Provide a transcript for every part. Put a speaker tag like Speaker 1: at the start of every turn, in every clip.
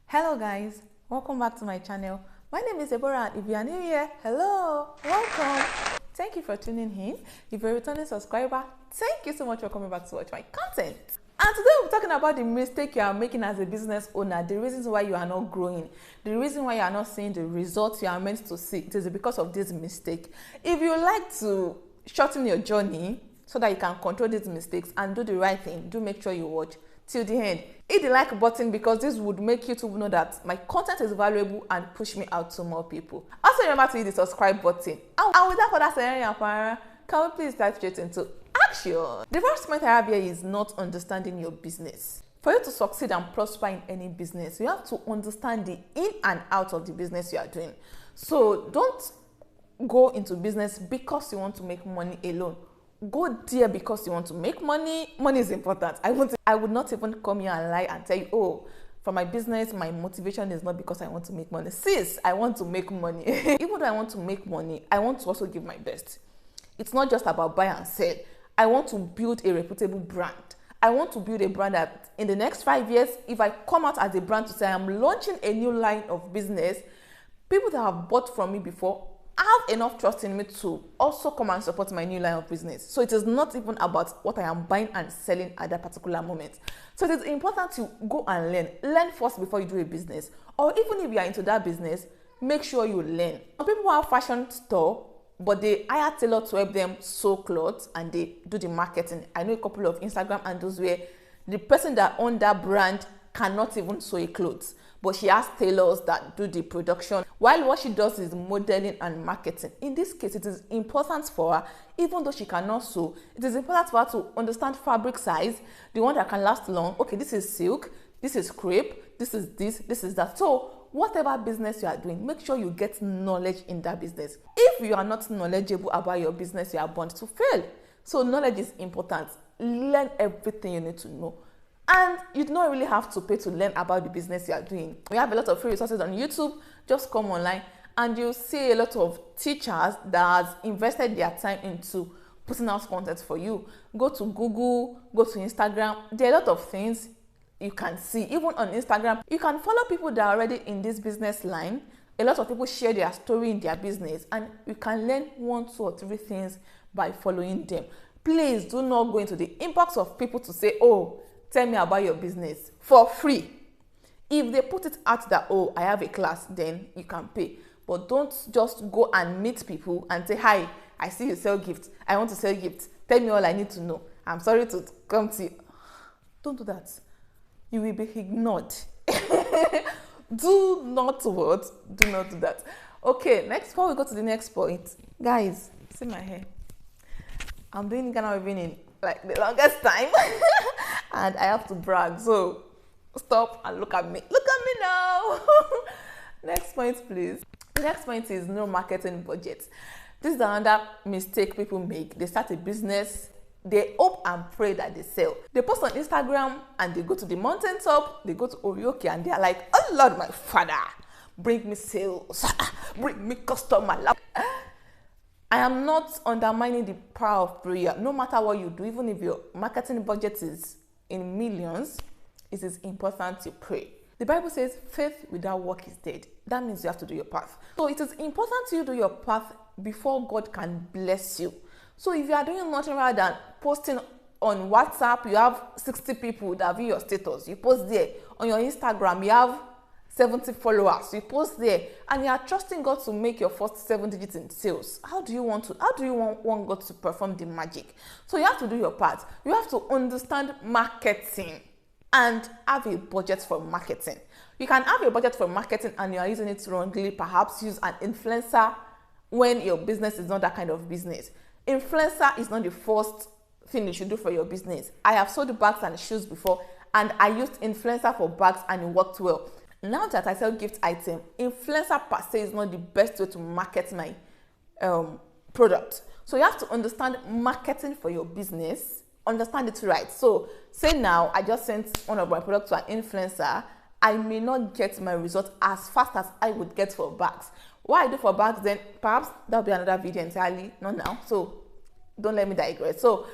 Speaker 1: Hello guys, welcome back to my channel. My name is Deborah, and if you are new here, hello, welcome. Thank you for tuning in. If you're a returning subscriber, thank you so much for coming back to watch my content. And today we're talking about the mistake you are making as a business owner, the reasons why you are not growing, the reason why you are not seeing the results you are meant to see. It is because of this mistake. If you like to shorten your journey so that you can control these mistakes and do the right thing, do make sure you watch till the end. Hit the like button because this would make YouTube know that my content is valuable and push me out to more people. Also remember to hit the subscribe button. And without further saying, can we please dive straight into action? The first point I have here is not understanding your business. For you to succeed and prosper in any business, you have to understand the in and out of the business you are doing. So don't go into business because you want to make money alone. Go there because you want to make money. Money is important. I would not even come here and lie and tell you, oh, for my business, my motivation is not because I want to make money. Sis, I want to make money. Even though I want to make money, I want to also give my best. It's not just about buy and sell. I want to build a reputable brand. I want to build a brand that in the next 5 years, if I come out as a brand to say I'm launching a new line of business, people that have bought from me before have enough trust in me to also come and support my new line of business. So it is not even about what I am buying and selling at that particular moment. So it is important to go and learn. Learn first before you do a business. Or even if you are into that business, make sure you learn. Some people have fashion store, but they hire tailor to help them sew clothes and they do the marketing. I know a couple of Instagram handles where the person that owns that brand cannot even sew a clothes, but she has tailors that do the production, while what she does is modeling and marketing. In this case, it is important for her, even though she cannot sew, it is important for her to understand fabric size, the one that can last long. Okay, this is silk, this is crepe, this is that. So whatever business you are doing, make sure you get knowledge in that business. If you are not knowledgeable about your business, you are bound to fail. So knowledge is important. Learn everything you need to know. And you do not really have to pay to learn about the business you are doing. We have a lot of free resources on YouTube. Just come online and you'll see a lot of teachers that has invested their time into putting out content for you. Go to Google, go to Instagram. There are a lot of things you can see. Even on Instagram, you can follow people that are already in this business line. A lot of people share their story in their business and you can learn 1, 2 or 3 things by following them. Please do not go into the inbox of people to say, oh, tell me about your business for free. If they put it out that, oh, I have a class, then you can pay. But don't just go and meet people and say, hi, I see you sell gifts. I want to sell gifts. Tell me all I need to know. I'm sorry to come to you. Don't do that. You will be ignored. Do not what? Do not do that. Okay, next, before we go to the next point. Guys, see my hair. I'm doing Ghana weaving in like the longest time. And I have to brag, so stop and look at me. Look at me now. Next point, please. The next point is no marketing budget. This is another mistake people make. They start a business, they hope and pray that they sell. They post on Instagram and they go to the mountaintop, they go to Orioke and they are like, oh Lord, my Father, bring me sales, bring me customer. I am not undermining the power of prayer. No matter what you do, even if your marketing budget is in millions, it is important to pray. The Bible says faith without work is dead. That means you have to do your path. So it is important you do your path before God can bless you. So if you are doing nothing rather than posting on WhatsApp, you have 60 people that view your status. You post there. On your Instagram, you have 70 followers. You post there and you are trusting God to make your first 7 digits in sales. How do you want God to perform the magic? So you have to do your part. You have to understand marketing and have a budget for marketing. You can have a budget for marketing and you are using it wrongly. Perhaps use an influencer when your business is not that kind of business. Influencer is not the first thing you should do for your business. I have sold bags and shoes before and I used influencer for bags and it worked well. Now that I sell gift item, influencer per se is not the best way to market my product. So you have to understand marketing for your business, understand it right. So say now I just sent one of my products to an influencer, I may not get my result as fast as I would get for bags. What I do for bags then, perhaps that'll be another video entirely, not now. So don't let me digress. So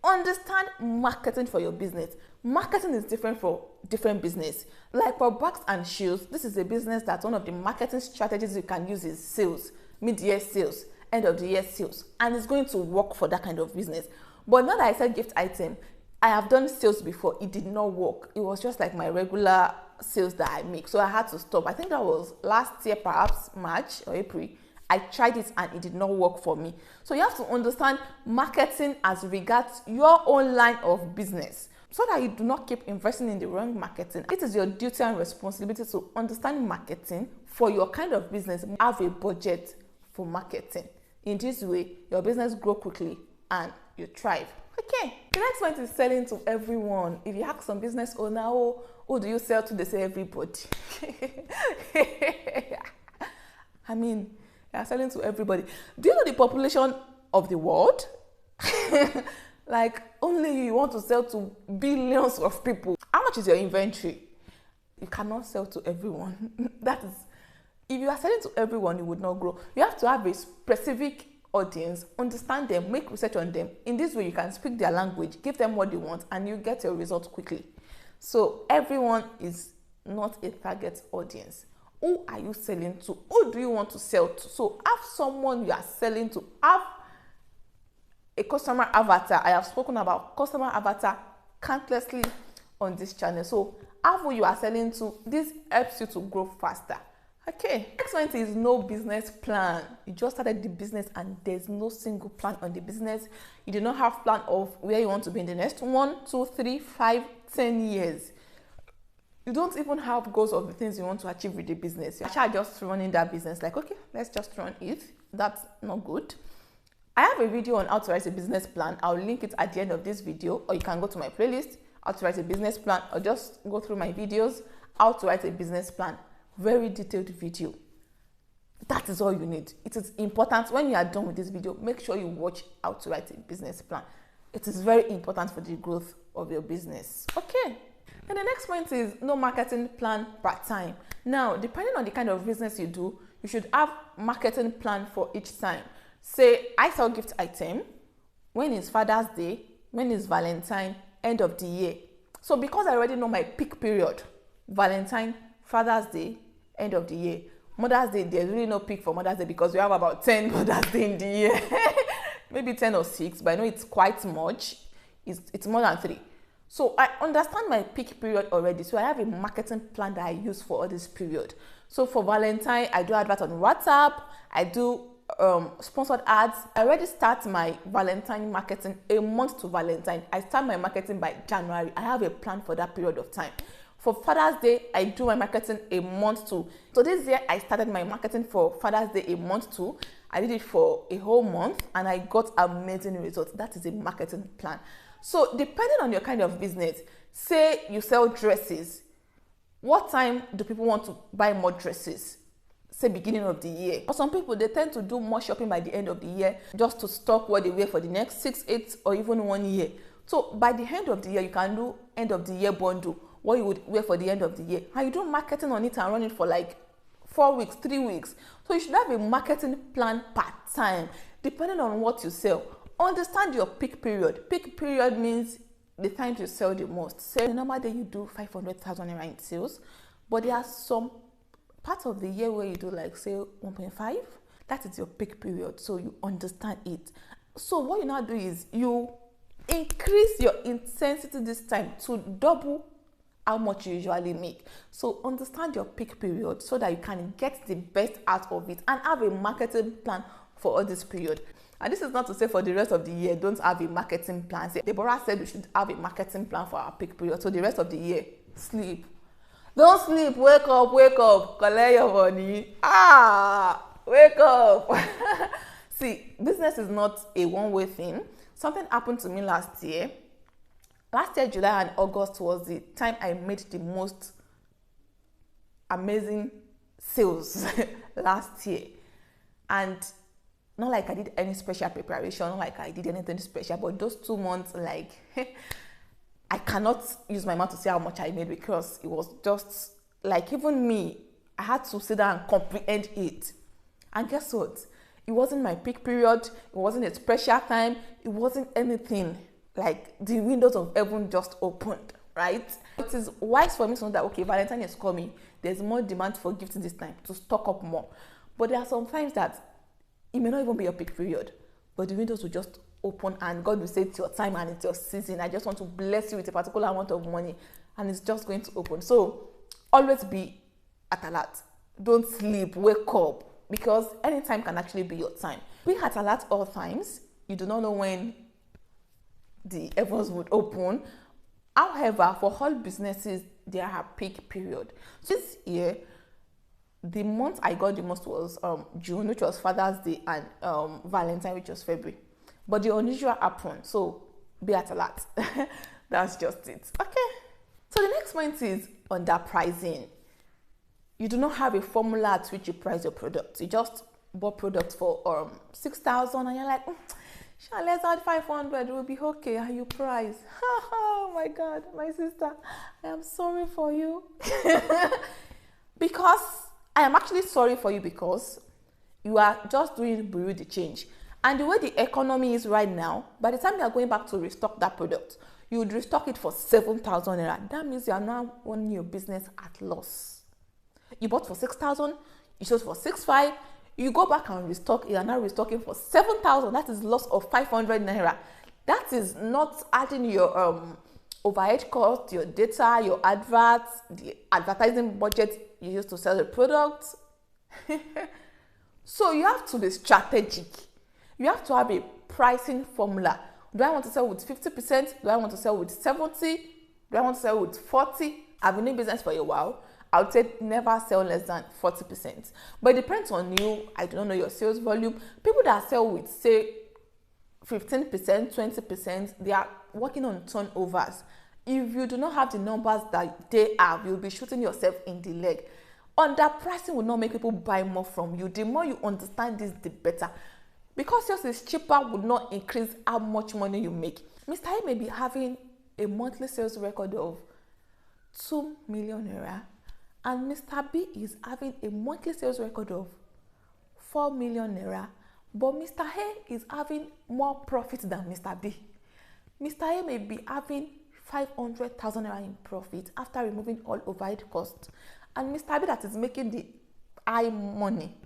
Speaker 1: understand marketing for your business. Marketing is different for different business. Like for bags and shoes, this is a business that one of the marketing strategies you can use is sales, mid-year sales, end of the year sales, and it's going to work for that kind of business. But now that I said gift item, I have done sales before. It did not work. It was just like my regular sales that I make, so I had to stop. I think that was last year, perhaps March or April. I tried it and it did not work for me. So you have to understand marketing as regards your own line of business, so that you do not keep investing in the wrong marketing. It is your duty and responsibility to understand marketing for your kind of business. Have a budget for marketing. In this way, your business grow quickly and you thrive. Okay, the next point is selling to everyone. If you ask some business owner, oh, who do you sell to? They say everybody. I mean, they are selling to everybody. Do you know the population of the world? Like, only you want to sell to billions of people. How much is your inventory? You cannot sell to everyone. That is, if you are selling to everyone, you would not grow. You have to have a specific audience, understand them, make research on them. In this way, you can speak their language, give them what they want, and you get your results quickly. So everyone is not a target audience. Who are you selling to? Who do you want to sell to? So have someone you are selling to. Have a customer avatar. I have spoken about customer avatar countlessly on this channel. So have who you are selling to. This helps you to grow faster. Okay, next one is no business plan. You just started the business and there's no single plan on the business. You do not have plan of where you want to be in the next 1, 2, 3, 5, 10 years. You don't even have goals of the things you want to achieve with the business. You're actually just running that business like, okay, let's just run it. That's not good. I have a video on how to write a business plan. I'll link it at the end of this video, or you can go to my playlist, how to write a business plan, or just go through my videos, how to write a business plan. Very detailed video. That is all you need. It is important when you are done with this video, make sure you watch how to write a business plan. It is very important for the growth of your business. Okay. And the next point is no marketing plan part-time. Now, depending on the kind of business you do, you should have marketing plan for each time. Say, I sell gift item. When is Father's Day? When is Valentine? End of the year. So because I already know my peak period, Valentine, Father's Day, end of the year. Mother's Day, there's really no peak for Mother's Day because we have about 10 Mother's Day in the year. Maybe 10 or 6, but I know it's quite much. It's more than 3. So I understand my peak period already. So I have a marketing plan that I use for all this period. So for Valentine, I do advert on WhatsApp. I do sponsored ads. I already start my Valentine marketing a month to Valentine. I start my marketing by January. I have a plan for that period of time. For Father's Day, I do my marketing a month too. So this year, I started my marketing for Father's Day a month too. I did it for a whole month and I got amazing results. That is a marketing plan. So depending on your kind of business, say you sell dresses, what time do people want to buy more dresses? Say beginning of the year. For some people, they tend to do more shopping by the end of the year just to stock what they wear for the next 6, 8, or even 1 year. So by the end of the year, you can do end of the year bundle, what you would wear for the end of the year. And you do marketing on it and run it for like 4 weeks, 3 weeks. So you should have a marketing plan part-time, depending on what you sell. Understand your peak period. Peak period means the time you sell the most. Say, the normal day you do 500,000 naira in sales, but there are some parts of the year where you do like say 1.5. That is your peak period. So you understand it. So what you now do is you increase your intensity this time to double how much you usually make. So understand your peak period so that you can get the best out of it and have a marketing plan for all this period. And this is not to say for the rest of the year, don't have a marketing plan. Say, Deborah said we should have a marketing plan for our peak period. So the rest of the year, sleep. Don't sleep, wake up, collect your money. Wake up. See, business is not a one-way thing. Something happened to me last year. Last year, July and August was the time I made the most amazing sales last year. And not like I did any special preparation, not like I did anything special, but those 2 months, like, I cannot use my mouth to say how much I made because it was just, like, even me, I had to sit down and comprehend it. And guess what? It wasn't my peak period, it wasn't a special time, it wasn't anything. like the windows of heaven just opened, right? It is wise for me to know that, okay, Valentine is coming. There's more demand for gifts this time to stock up more. But there are some times that it may not even be your peak period, but the windows will just open and God will say it's your time and it's your season. I just want to bless you with a particular amount of money and it's just going to open. So always be at alert. Don't sleep, wake up, because any time can actually be your time. Be at alert all times. You do not know when the heavens would open. However, for all businesses, there are peak period. This year, the month I got the most was June, which was Father's Day, and Valentine, which was February. But the unusual happened, so be at alert. That's just it. Okay. So the next point is underpricing. You do not have a formula at which you price your product. You just bought products for 6,000 and you're like, let's add 500, it will be okay. And you price. Oh my God, my sister, I am sorry for you. Because I am actually sorry for you because you are just doing bureau de change. And the way the economy is right now, by the time you are going back to restock that product, you would restock it for 7,000 naira. That means you are now running your business at loss. You bought for 6,000, you sold for 6,500, you go back and restock, you are now restocking for 7,000. That is loss of 500 naira. That is not adding your overhead cost, your data, your adverts, the advertising budget you use to sell the product. So you have to be strategic. You have to have a pricing formula. Do I want to sell with 50%? Do I want to sell with 70%? Do I want to sell with 40%? I've been in business for a while. I would say never sell less than 40%. But it depends on you. I don't know your sales volume. People that sell with, say, 15%, 20%, they are working on turnovers. If you do not have the numbers that they have, you'll be shooting yourself in the leg. Underpricing will not make people buy more from you. The more you understand this, the better. Because yours is cheaper would not increase how much money you make. Mr. A may be having a monthly sales record of 2 million naira. And Mr. B is having a monthly sales record of 4 million naira. But Mr. A is having more profit than Mr. B. Mr. A may be having 500,000 naira in profit after removing all overhead costs. And Mr. B, that is making the high money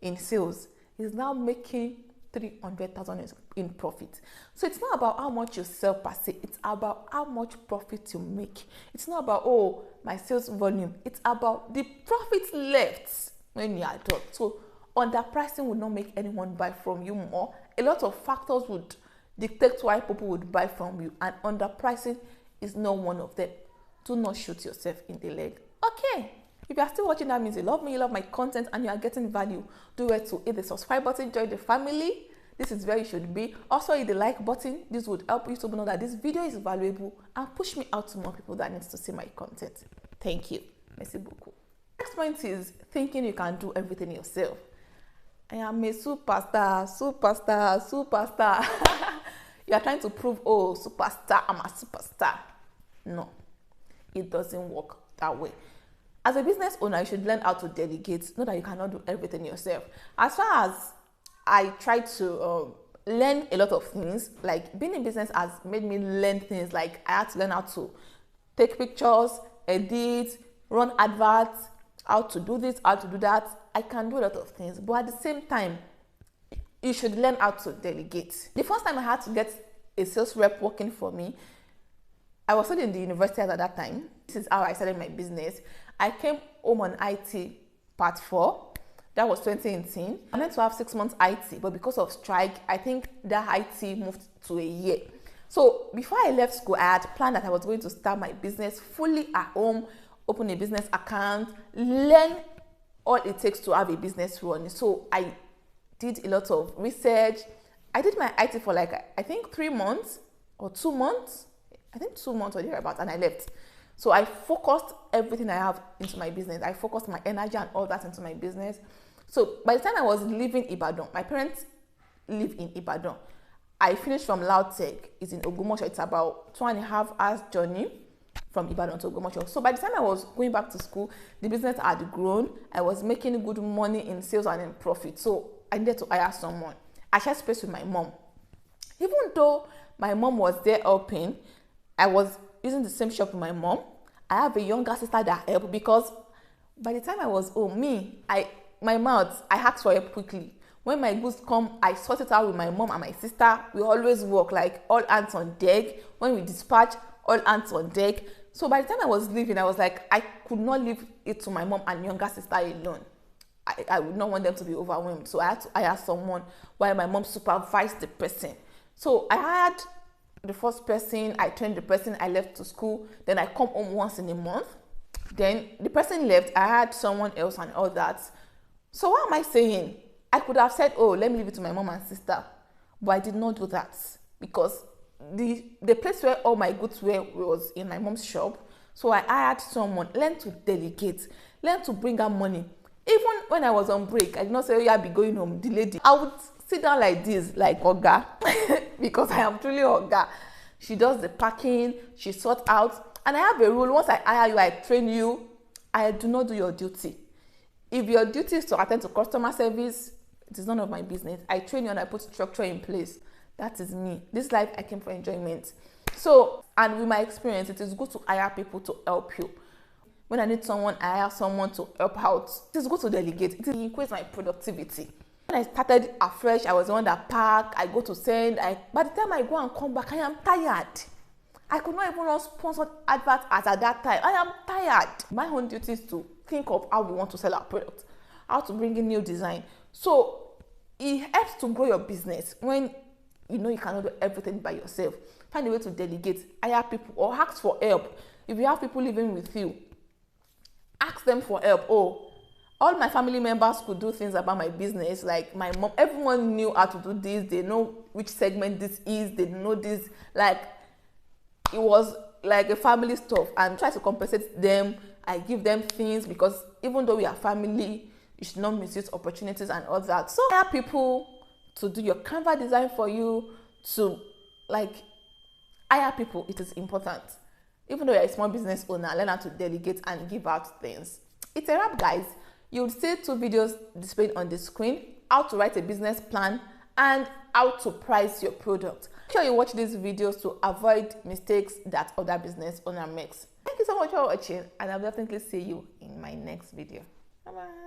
Speaker 1: in sales, is now making 300,000 in profit. So it's not about how much you sell per se, it's about how much profit you make. It's not about, oh, my sales volume. It's about the profit left when you are done. So underpricing would not make anyone buy from you more. A lot of factors would dictate why people would buy from you, and underpricing is not one of them. Do not shoot yourself in the leg. Okay. If you are still watching, that means you love me, you love my content, and you are getting value. Do it to hit the subscribe button, join the family. This is where you should be. Also hit the like button. This would help you to know that this video is valuable and push me out to more people that needs to see my content. Thank you. Merci beaucoup. Next point is thinking you can do everything yourself. I am a superstar. You are trying to prove, oh, superstar, I'm a superstar. No, it doesn't work that way. As a business owner, you should learn how to delegate. Know that you cannot do everything yourself. As far as I try to learn a lot of things, like being in business has made me learn things. Like I had to learn how to take pictures, edit, run adverts, how to do this, how to do that. I can do a lot of things, but at the same time, you should learn how to delegate. The first time I had to get a sales rep working for me, I was studying in the university at that time. This is how I started my business. I came home on IT part 4. That was 2018. I meant to have 6 months IT, but because of strike, I think that IT moved to a year. So before I left school, I had planned that I was going to start my business fully at home, open a business account, learn all it takes to have a business running. So I did a lot of research. I did my IT for like, I think 3 months or 2 months. I think 2 months or thereabouts, and I left. So I focused everything I have into my business. I focused my energy and all that into my business. So by the time I was leaving Ibadan, my parents live in Ibadan. I finished from Lautech. It's in Ogumosho. It's about 2.5 hours journey from Ibadan to Ogumosho. So by the time I was going back to school, the business had grown. I was making good money in sales and in profit. So I needed to hire someone. I shared space with my mom. Even though my mom was there helping, I was using the same shop with my mom. I have a younger sister that helped because by the time I was home, my mouth, I asked for help quickly. When my goods come, I sort it out with my mom and my sister. We always work like all hands on deck. When we dispatch, all hands on deck. So by the time I was leaving, I was like, I could not leave it to my mom and younger sister alone. I would not want them to be overwhelmed. So I had to hire someone while my mom supervised the person. So I hired the first person, I trained the person, I left to school. Then I come home once in a month. Then the person left, I had someone else and all that. So what am I saying? I could have said, oh, let me leave it to my mom and sister. But I did not do that because the place where all my goods were was in my mom's shop. So I hired someone, learn to delegate, learn to bring her money. Even when I was on break, I did not say, oh, yeah, be going home, the lady. I would sit down like this, like Oga, because I am truly Oga. She does the packing, she sorts out. And I have a rule, once I hire you, I train you, I do not do your duty. If your duty is to attend to customer service, it is none of my business. I train you and I put structure in place. That is me. This life, I came for enjoyment. So, and with my experience, it is good to hire people to help you. When I need someone, I hire someone to help out. It is good to delegate. It increases my productivity. When I started afresh, I was the one that packed, I go to send. By the time I go and come back, I am tired. I could not even run sponsored adverts as at that time. I am tired. My own duty is to think of how we want to sell our product, how to bring in new design. So it helps to grow your business when you know you cannot do everything by yourself. Find a way to delegate, hire people, or ask for help. If you have people living with you, ask them for help. Oh, all my family members could do things about my business. Like my mom, everyone knew how to do this. They know which segment this is. They know this. Like it was like a family stuff, and try to compensate them. I give them things because even though we are family, you should not misuse opportunities and all that. So hire people to do your Canva design for you, to like hire people. It is important. Even though you're a small business owner, learn how to delegate and give out things. It's a wrap, guys. You'll see 2 videos displayed on the screen: how to write a business plan and how to price your product. Make sure you watch these videos to avoid mistakes that other business owner makes. Thank you so much for watching, and I'll definitely see you in my next video. Bye bye.